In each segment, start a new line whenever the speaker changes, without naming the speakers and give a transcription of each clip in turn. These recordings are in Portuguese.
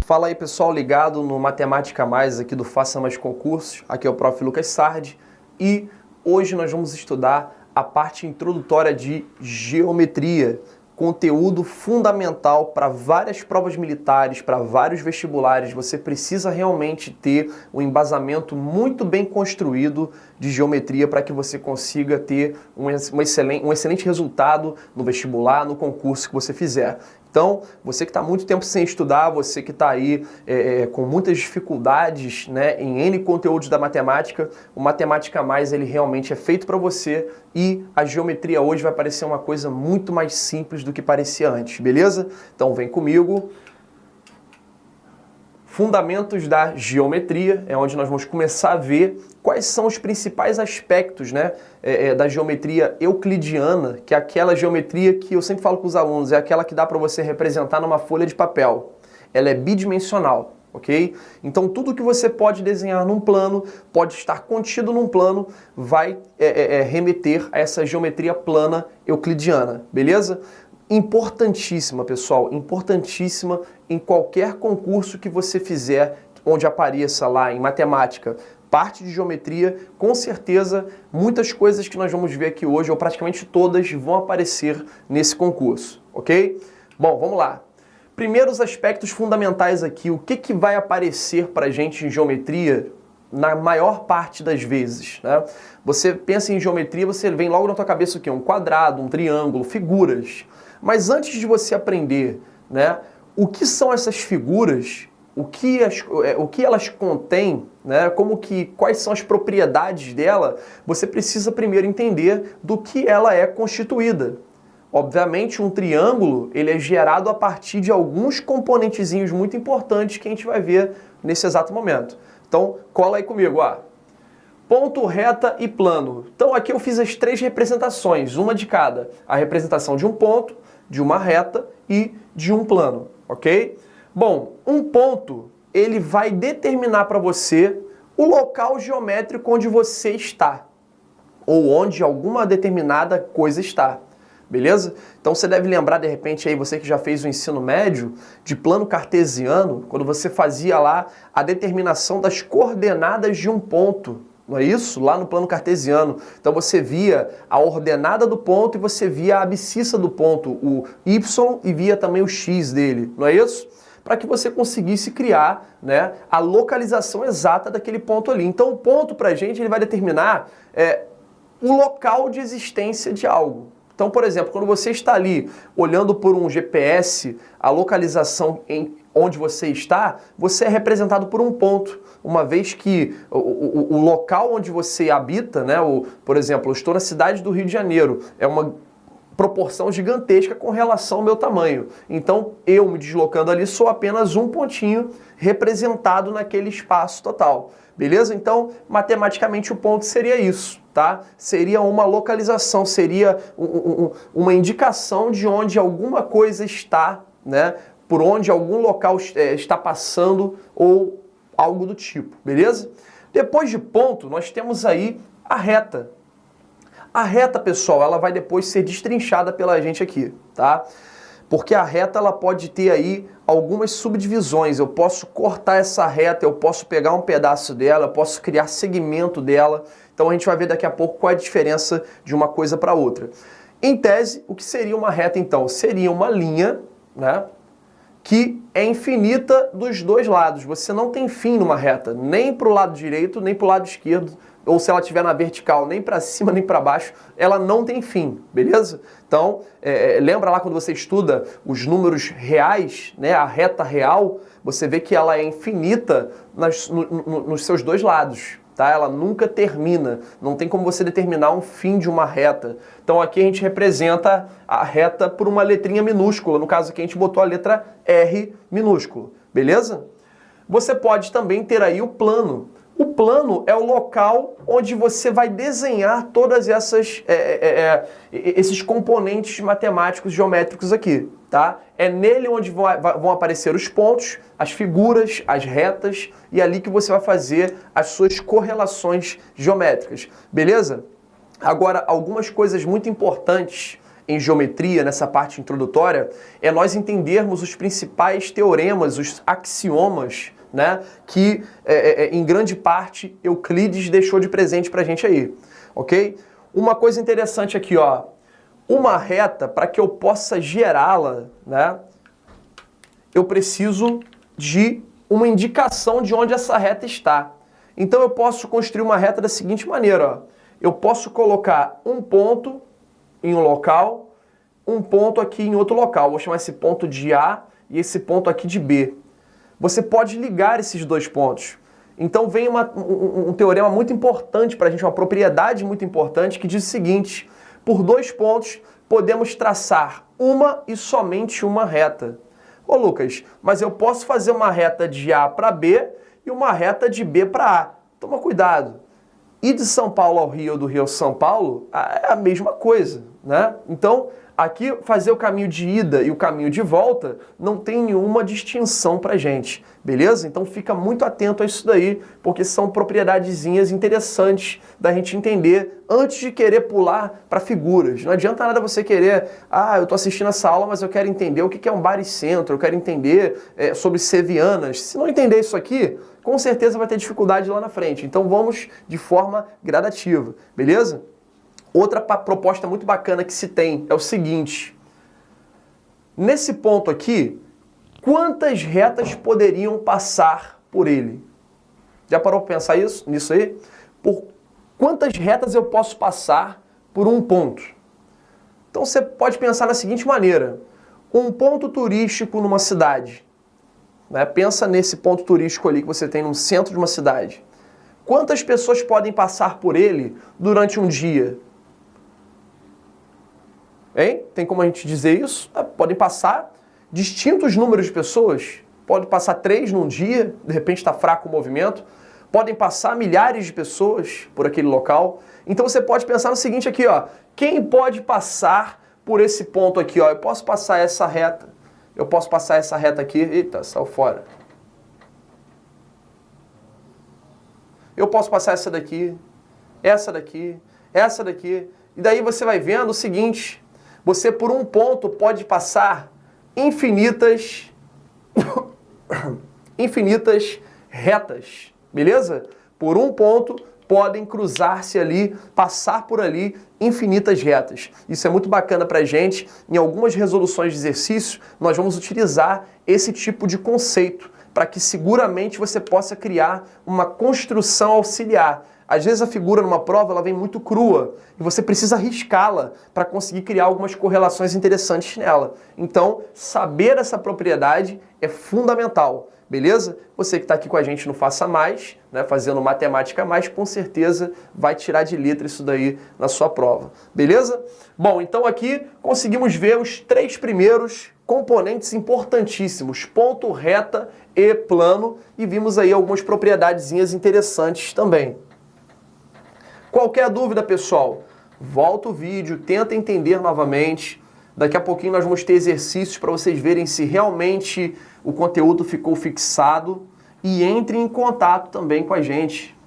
Fala aí, pessoal, ligado no Matemática Mais aqui do Faça Mais Concursos. Aqui é o Prof. Lucas Sardi e hoje nós vamos estudar a parte introdutória de geometria, conteúdo fundamental para várias provas militares, para vários vestibulares. Você precisa realmente ter um embasamento muito bem construído de geometria para que você consiga ter um excelente resultado no vestibular, no concurso que você fizer. Então, você que está muito tempo sem estudar, você que está aí com muitas dificuldades, né, em N conteúdos da matemática, o Matemática Mais ele realmente é feito para você e a geometria hoje vai parecer uma coisa muito mais simples do que parecia antes, beleza? Então vem comigo. Fundamentos da geometria é onde nós vamos começar a ver quais são os principais aspectos, né, da geometria euclidiana, que é aquela geometria que eu sempre falo com os alunos, é aquela que dá para você representar numa folha de papel. Ela é bidimensional, ok? Então tudo que você pode desenhar num plano, pode estar contido num plano, vai remeter a essa geometria plana euclidiana, beleza? Importantíssima, pessoal, importantíssima em qualquer concurso que você fizer, onde apareça lá em matemática, parte de geometria, com certeza muitas coisas que nós vamos ver aqui hoje, ou praticamente todas, vão aparecer nesse concurso, ok? Bom, vamos lá. Primeiros aspectos fundamentais aqui, o que vai aparecer para a gente em geometria na maior parte das vezes, né? Você pensa em geometria, você vem logo na tua cabeça o quê? Um quadrado, um triângulo, figuras. Mas antes de você aprender, né, o que são essas figuras, o que elas contêm, né, quais são as propriedades dela, você precisa primeiro entender do que ela é constituída. Obviamente, um triângulo ele é gerado a partir de alguns componentezinhos muito importantes que a gente vai ver nesse exato momento. Então, cola aí comigo, ó. Ponto, reta e plano. Então aqui eu fiz as três representações, uma de cada. A representação de um ponto, de uma reta e de um plano, ok? Bom, um ponto, ele vai determinar para você o local geométrico onde você está, ou onde alguma determinada coisa está, beleza? Então você deve lembrar, de repente, aí você que já fez o ensino médio, de plano cartesiano, quando você fazia lá a determinação das coordenadas de um ponto. Não é isso? Lá no plano cartesiano. Então você via a ordenada do ponto e você via a abscissa do ponto, o y, e via também o x dele. Não é isso? Para que você conseguisse criar, né, a localização exata daquele ponto ali. Então o ponto para a gente ele vai determinar o local de existência de algo. Então, por exemplo, quando você está ali olhando por um GPS, a localização onde você está, você é representado por um ponto, uma vez que o local onde você habita, né, por exemplo, eu estou na cidade do Rio de Janeiro, é uma proporção gigantesca com relação ao meu tamanho. Então, eu me deslocando ali sou apenas um pontinho representado naquele espaço total. Beleza? Então, matematicamente, o ponto seria isso, tá? Seria uma localização, seria uma indicação de onde alguma coisa está, né? Por onde algum local está passando ou algo do tipo, beleza? Depois de ponto, nós temos aí a reta. A reta, pessoal, ela vai depois ser destrinchada pela gente aqui, tá? Porque a reta ela pode ter aí algumas subdivisões. Eu posso cortar essa reta, eu posso pegar um pedaço dela, eu posso criar segmento dela. Então a gente vai ver daqui a pouco qual é a diferença de uma coisa para outra. Em tese, o que seria uma reta então? Seria uma linha, né, que é infinita dos dois lados. Você não tem fim numa reta, nem para o lado direito, nem para o lado esquerdo. Ou se ela estiver na vertical, nem para cima, nem para baixo, ela não tem fim, beleza? Então, lembra lá quando você estuda os números reais, né, a reta real, você vê que ela é infinita nos seus dois lados, tá? Ela nunca termina, não tem como você determinar um fim de uma reta. Então aqui a gente representa a reta por uma letrinha minúscula, no caso aqui a gente botou a letra R minúsculo, beleza? Você pode também ter aí o plano. O plano é o local onde você vai desenhar todas esses componentes matemáticos, geométricos aqui, tá? É nele onde vão aparecer os pontos, as figuras, as retas, e é ali que você vai fazer as suas correlações geométricas, beleza? Agora, algumas coisas muito importantes em geometria, nessa parte introdutória, é nós entendermos os principais teoremas, os axiomas, né, que em grande parte Euclides deixou de presente pra gente aí, ok? Uma coisa interessante aqui, ó, uma reta, para que eu possa gerá-la, né, eu preciso de uma indicação de onde essa reta está. Então eu posso construir uma reta da seguinte maneira, ó. Eu posso colocar um ponto em um local, um ponto aqui em outro local. Vou chamar esse ponto de A e esse ponto aqui de B. Você pode ligar esses dois pontos. Então vem um teorema muito importante para a gente, uma propriedade muito importante que diz o seguinte: por dois pontos podemos traçar uma e somente uma reta. Ô Lucas, mas eu posso fazer uma reta de A para B e uma reta de B para A. Toma cuidado. Ir de São Paulo ao Rio ou do Rio ao São Paulo é a mesma coisa, né? Então, aqui fazer o caminho de ida e o caminho de volta não tem nenhuma distinção pra gente, beleza? Então fica muito atento a isso daí, porque são propriedadezinhas interessantes da gente entender antes de querer pular para figuras. Não adianta nada você querer, eu tô assistindo essa aula, mas eu quero entender o que é um baricentro, eu quero entender sobre sevianas. Se não entender isso aqui, com certeza vai ter dificuldade lá na frente. Então vamos de forma gradativa, beleza? Outra proposta muito bacana que se tem é o seguinte: nesse ponto aqui, quantas retas poderiam passar por ele? Já parou para pensar nisso aí? Por quantas retas eu posso passar por um ponto? Então você pode pensar da seguinte maneira: um ponto turístico numa cidade. Né? Pensa nesse ponto turístico ali que você tem no centro de uma cidade. Quantas pessoas podem passar por ele durante um dia? Hein? Tem como a gente dizer isso? Podem passar distintos números de pessoas. Pode passar 3 num dia, de repente está fraco o movimento. Podem passar milhares de pessoas por aquele local. Então você pode pensar no seguinte aqui, ó. Quem pode passar por esse ponto aqui, ó? Eu posso passar essa reta. Eu posso passar essa reta aqui. Eita, saiu fora. Eu posso passar essa daqui, essa daqui, essa daqui. E daí você vai vendo o seguinte: você por um ponto pode passar infinitas retas, beleza? Por um ponto podem cruzar-se ali, passar por ali infinitas retas. Isso é muito bacana pra gente. Em algumas resoluções de exercícios, nós vamos utilizar esse tipo de conceito para que seguramente você possa criar uma construção auxiliar. Às vezes a figura numa prova ela vem muito crua e você precisa riscá-la para conseguir criar algumas correlações interessantes nela. Então, saber essa propriedade é fundamental, beleza? Você que está aqui com a gente no Faça Mais, né, fazendo matemática mais, com certeza vai tirar de letra isso daí na sua prova, beleza? Bom, então aqui conseguimos ver os 3 primeiros componentes importantíssimos: ponto, reta e plano, e vimos aí algumas propriedadezinhas interessantes também. Qualquer dúvida, pessoal, volta o vídeo, tenta entender novamente. Daqui a pouquinho nós vamos ter exercícios para vocês verem se realmente o conteúdo ficou fixado, e entre em contato também com a gente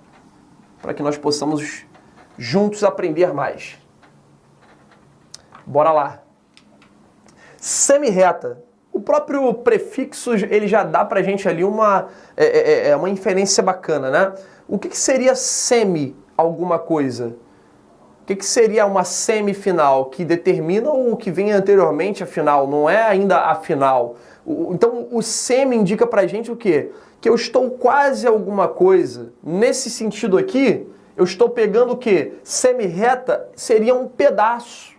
para que nós possamos juntos aprender mais. Bora lá. Semirreta. O próprio prefixo ele já dá para a gente ali uma inferência bacana, né? O que seria semi alguma coisa? O que seria uma semifinal? Que determina o que vem anteriormente à final, não é ainda a final. Então o semi indica pra gente o quê? Que eu estou quase alguma coisa. Nesse sentido aqui, eu estou pegando o quê? Semi-reta seria um pedaço.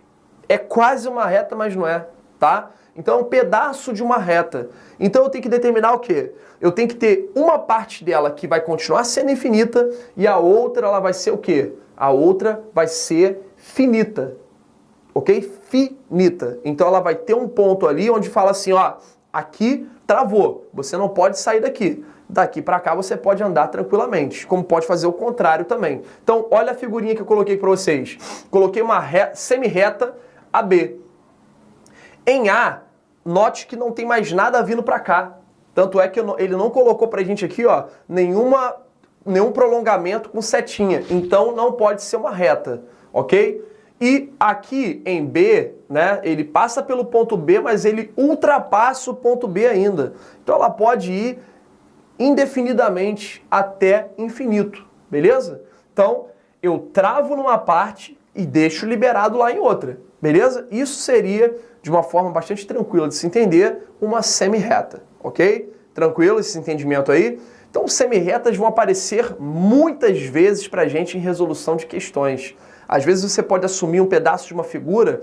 É quase uma reta, mas não é, tá? Então é um pedaço de uma reta. Então eu tenho que determinar o quê? Eu tenho que ter uma parte dela que vai continuar sendo infinita e a outra ela vai ser o quê? A outra vai ser finita, ok? Finita. Então ela vai ter um ponto ali onde fala assim, ó, aqui travou, você não pode sair daqui. Daqui para cá você pode andar tranquilamente, como pode fazer o contrário também. Então olha a figurinha que eu coloquei para vocês. Coloquei uma semi-reta AB. Em A, note que não tem mais nada vindo para cá. Tanto é que ele não colocou pra gente aqui, ó, nenhum prolongamento com setinha. Então não pode ser uma reta, ok? E aqui em B, né, ele passa pelo ponto B, mas ele ultrapassa o ponto B ainda. Então ela pode ir indefinidamente até infinito, beleza? Então eu travo numa parte e deixo liberado lá em outra, beleza? Isso seria, de uma forma bastante tranquila de se entender, uma semi-reta, ok? Tranquilo esse entendimento aí? Então semi-retas vão aparecer muitas vezes pra gente em resolução de questões. Às vezes você pode assumir um pedaço de uma figura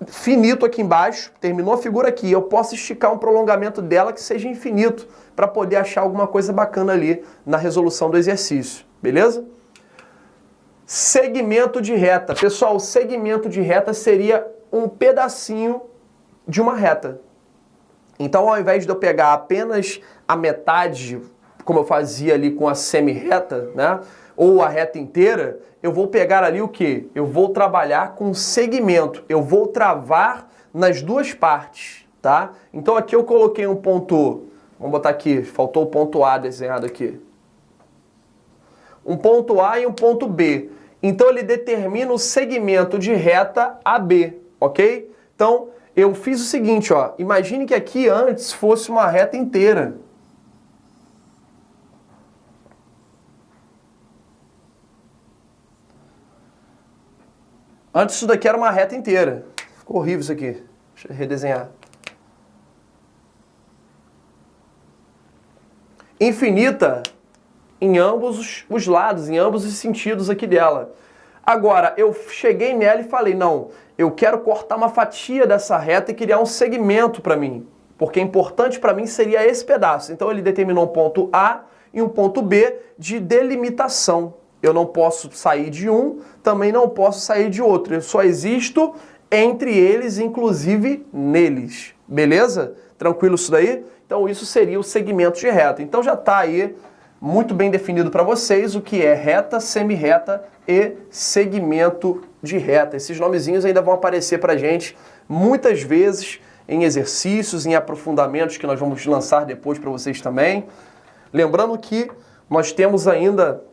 finito aqui embaixo, terminou a figura aqui, eu posso esticar um prolongamento dela que seja infinito para poder achar alguma coisa bacana ali na resolução do exercício, beleza? Segmento de reta. Pessoal, o segmento de reta seria um pedacinho de uma reta. Então, ao invés de eu pegar apenas a metade, como eu fazia ali com a semi-reta, né, ou a reta inteira, eu vou pegar ali o quê? Eu vou trabalhar com segmento. Eu vou travar nas duas partes, tá? Então, aqui eu coloquei um ponto, vamos botar aqui, faltou o ponto A desenhado aqui. Um ponto A e um ponto B. Então, ele determina o segmento de reta AB, ok? Então, eu fiz o seguinte, ó. Imagine que aqui antes fosse uma reta inteira. Antes isso daqui era uma reta inteira. Ficou horrível isso aqui. Deixa eu redesenhar. Infinita em ambos os lados, em ambos os sentidos aqui dela. Agora, eu cheguei nela e falei, não, eu quero cortar uma fatia dessa reta e criar um segmento para mim. Porque importante para mim seria esse pedaço. Então ele determinou um ponto A e um ponto B de delimitação. Eu não posso sair de um, também não posso sair de outro. Eu só existo entre eles, inclusive neles. Beleza? Tranquilo isso daí? Então isso seria o segmento de reta. Então já está aí muito bem definido para vocês o que é reta, semi-reta e segmento de reta. Esses nomezinhos ainda vão aparecer para a gente muitas vezes em exercícios, em aprofundamentos que nós vamos lançar depois para vocês também. Lembrando que nós temos ainda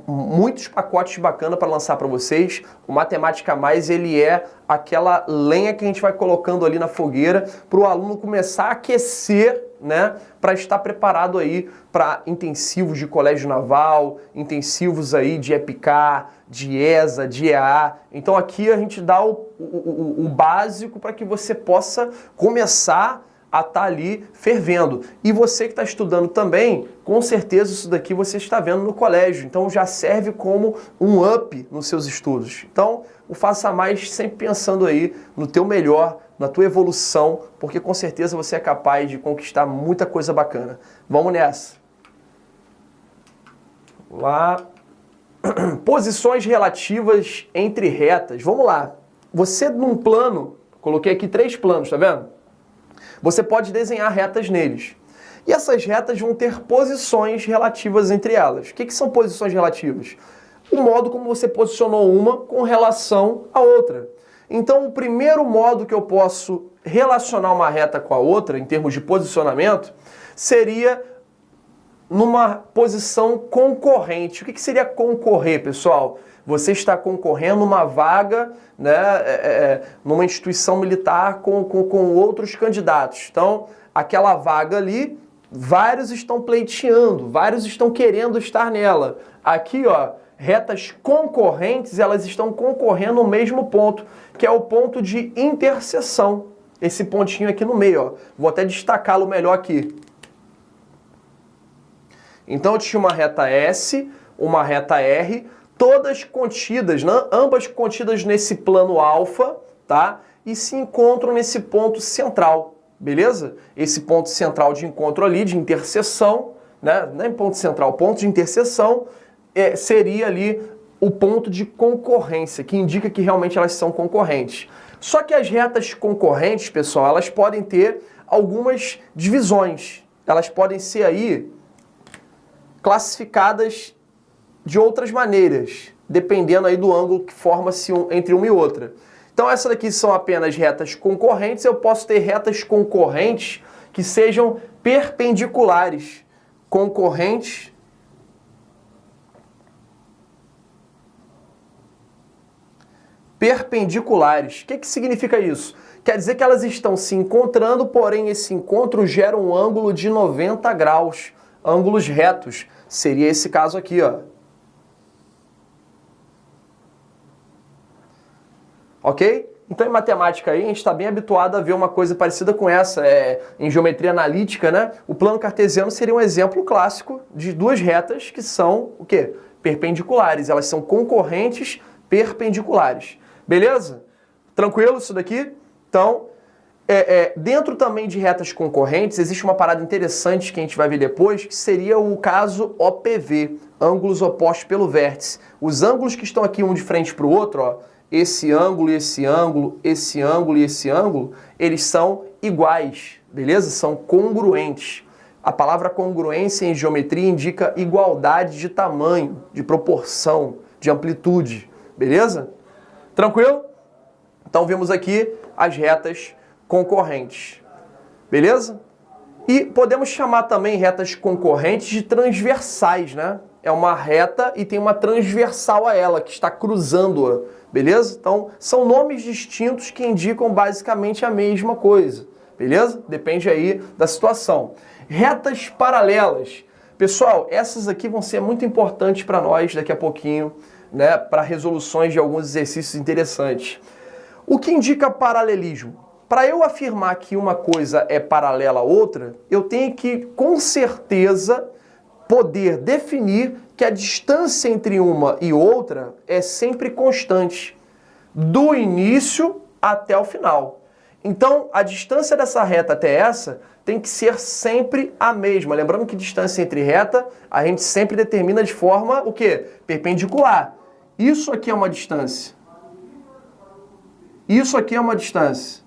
muitos pacotes bacanas para lançar para vocês. O Matemática Mais, ele é aquela lenha que a gente vai colocando ali na fogueira para o aluno começar a aquecer, né, para estar preparado aí para intensivos de colégio naval, intensivos aí de EPICAR, de ESA, de EA. Então aqui a gente dá o básico para que você possa começar a estar ali fervendo. E você que está estudando também, com certeza isso daqui você está vendo no colégio. Então já serve como um up nos seus estudos. Então o Faça Mais sempre pensando aí no teu melhor, na tua evolução, porque com certeza você é capaz de conquistar muita coisa bacana. Vamos nessa. Vamos lá. Posições relativas entre retas. Vamos lá. Você num plano, coloquei aqui 3 planos, tá vendo? Você pode desenhar retas neles. E essas retas vão ter posições relativas entre elas. O que são posições relativas? O modo como você posicionou uma com relação à outra. Então, o primeiro modo que eu posso relacionar uma reta com a outra, em termos de posicionamento, seria numa posição concorrente. O que seria concorrer, pessoal? Você está concorrendo uma vaga, né, numa instituição militar com outros candidatos. Então, aquela vaga ali, vários estão pleiteando, vários estão querendo estar nela. Aqui, ó, retas concorrentes, elas estão concorrendo no mesmo ponto, que é o ponto de interseção. Esse pontinho aqui no meio, ó. Vou até destacá-lo melhor aqui. Então, eu tinha uma reta S, uma reta R, todas contidas, né? Ambas contidas nesse plano alfa, tá? E se encontram nesse ponto central, beleza? Esse ponto central de encontro ali, de interseção, né? Não é ponto central, ponto de interseção seria ali o ponto de concorrência, que indica que realmente elas são concorrentes. Só que as retas concorrentes, pessoal, elas podem ter algumas divisões. Elas podem ser aí classificadas de outras maneiras, dependendo aí do ângulo que forma-se entre uma e outra. Então essas daqui são apenas retas concorrentes. Eu posso ter retas concorrentes que sejam perpendiculares. Concorrentes perpendiculares. O que significa isso? Quer dizer que elas estão se encontrando, porém esse encontro gera um ângulo de 90 graus, ângulos retos. Seria esse caso aqui, ó. Ok? Então, em matemática aí, a gente está bem habituado a ver uma coisa parecida com essa. Em geometria analítica, né? O plano cartesiano seria um exemplo clássico de duas retas que são, o quê? Perpendiculares. Elas são concorrentes perpendiculares. Beleza? Tranquilo isso daqui? Então, dentro também de retas concorrentes, existe uma parada interessante que a gente vai ver depois, que seria o caso OPV, ângulos opostos pelo vértice. Os ângulos que estão aqui um de frente para o outro, ó, esse ângulo e esse ângulo, esse ângulo e esse ângulo, eles são iguais, beleza? São congruentes. A palavra congruência em geometria indica igualdade de tamanho, de proporção, de amplitude, beleza? Tranquilo? Então vimos aqui as retas concorrentes, beleza? E podemos chamar também retas concorrentes de transversais, né? É uma reta e tem uma transversal a ela, que está cruzando-a, beleza? Então, são nomes distintos que indicam basicamente a mesma coisa, beleza? Depende aí da situação. Retas paralelas. Pessoal, essas aqui vão ser muito importantes para nós daqui a pouquinho, né? Para resoluções de alguns exercícios interessantes. O que indica paralelismo? Para eu afirmar que uma coisa é paralela à outra, eu tenho que, com certeza, poder definir que a distância entre uma e outra é sempre constante, do início até o final. Então, a distância dessa reta até essa tem que ser sempre a mesma. Lembrando que distância entre reta, a gente sempre determina de forma, o quê? Perpendicular. Isso aqui é uma distância. Isso aqui é uma distância.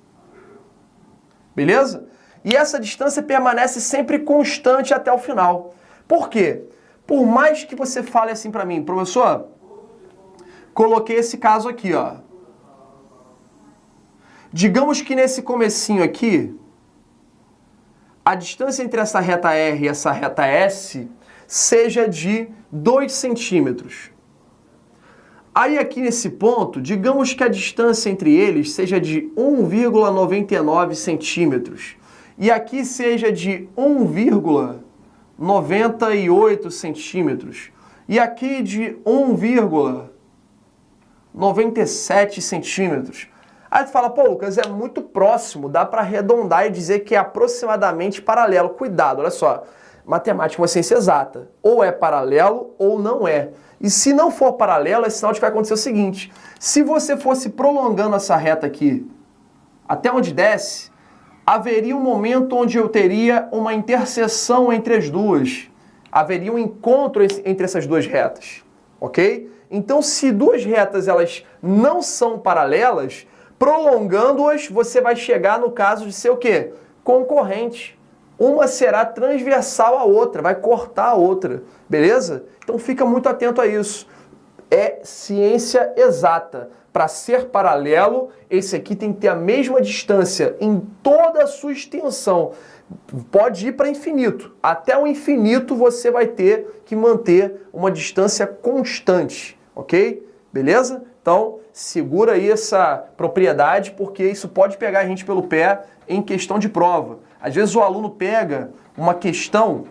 Beleza? E essa distância permanece sempre constante até o final. Por quê? Por mais que você fale assim para mim, professor, coloquei esse caso aqui, ó. Digamos que nesse comecinho aqui, a distância entre essa reta R e essa reta S seja de 2 centímetros. Aí aqui nesse ponto, digamos que a distância entre eles seja de 1,99 centímetros. E aqui seja de 1,98 centímetros. E aqui de 1,97 centímetros. Aí tu fala, pô, Lucas, é muito próximo, dá para arredondar e dizer que é aproximadamente paralelo. Cuidado, olha só, matemática é uma ciência exata. Ou é paralelo ou não é. E se não for paralelo, é sinal de que vai acontecer o seguinte. Se você fosse prolongando essa reta aqui até onde desce, haveria um momento onde eu teria uma interseção entre as duas. Haveria um encontro entre essas duas retas, ok? Então, se duas retas elas não são paralelas, prolongando-as, você vai chegar no caso de ser o quê? Concorrente. Uma será transversal à outra, vai cortar a outra, beleza? Então fica muito atento a isso. É ciência exata. Para ser paralelo, esse aqui tem que ter a mesma distância em toda a sua extensão. Pode ir para infinito. Até o infinito você vai ter que manter uma distância constante, ok? Beleza? Então, segura aí essa propriedade, porque isso pode pegar a gente pelo pé em questão de prova. Às vezes o aluno pega uma questão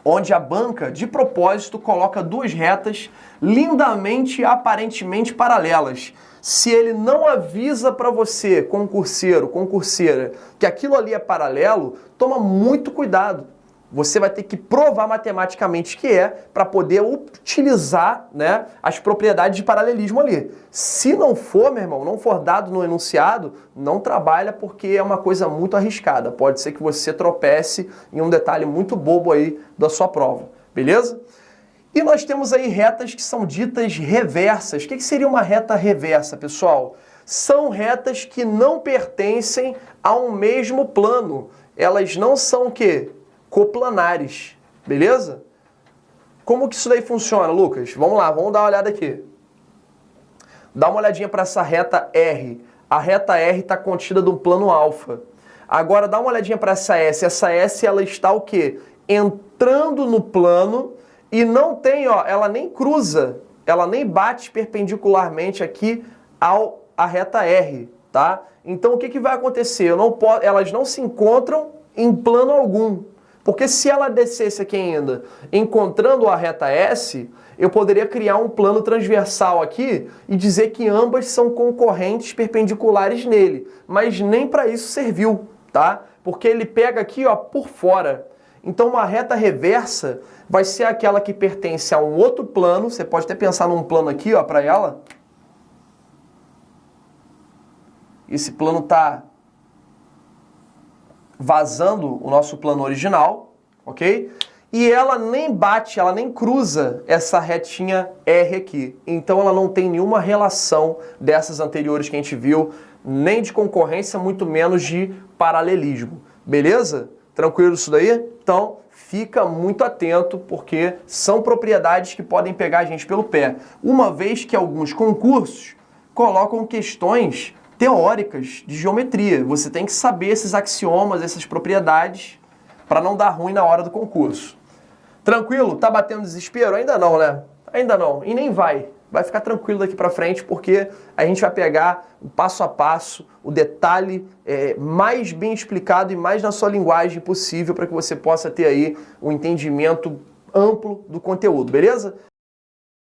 onde a banca, de propósito, coloca duas retas lindamente e aparentemente paralelas. Se ele não avisa para você, concurseiro, concurseira, que aquilo ali é paralelo, toma muito cuidado. Você vai ter que provar matematicamente que é para poder utilizar, né, as propriedades de paralelismo ali. Se não for, meu irmão, não for dado no enunciado, não trabalha porque é uma coisa muito arriscada. Pode ser que você tropece em um detalhe muito bobo aí da sua prova, beleza? E nós temos aí retas que são ditas reversas. O que seria uma reta reversa, pessoal? São retas que não pertencem a um mesmo plano. Elas não são o quê? Coplanares, beleza? Como que isso daí funciona, Lucas? Vamos lá, vamos dar uma olhada aqui. Dá uma olhadinha para essa reta R. A reta R está contida no plano alfa. Agora dá uma olhadinha para essa S. Essa S ela está o quê? Entrando no plano e não tem, ó, ela nem cruza, ela nem bate perpendicularmente aqui ao a reta R, tá? Então o que, que vai acontecer? Elas não se encontram em plano algum. Porque se ela descesse aqui ainda, encontrando a reta S, eu poderia criar um plano transversal aqui e dizer que ambas são concorrentes perpendiculares nele. Mas nem para isso serviu, tá? Porque ele pega aqui, ó, por fora. Então uma reta reversa vai ser aquela que pertence a um outro plano. Você pode até pensar num plano aqui, ó, para ela. Esse plano está vazando o nosso plano original, ok? E ela nem bate, ela nem cruza essa retinha R aqui. Então ela não tem nenhuma relação dessas anteriores que a gente viu, nem de concorrência, muito menos de paralelismo. Beleza? Tranquilo isso daí? Então fica muito atento, porque são propriedades que podem pegar a gente pelo pé. Uma vez que alguns concursos colocam questões teóricas de geometria. Você tem que saber esses axiomas, essas propriedades, para não dar ruim na hora do concurso. Tranquilo? Tá batendo desespero? Ainda não, né? Ainda não. E nem vai. Vai ficar tranquilo daqui para frente, porque a gente vai pegar o passo a passo, o detalhe mais bem explicado e mais na sua linguagem possível, para que você possa ter aí um entendimento amplo do conteúdo, beleza?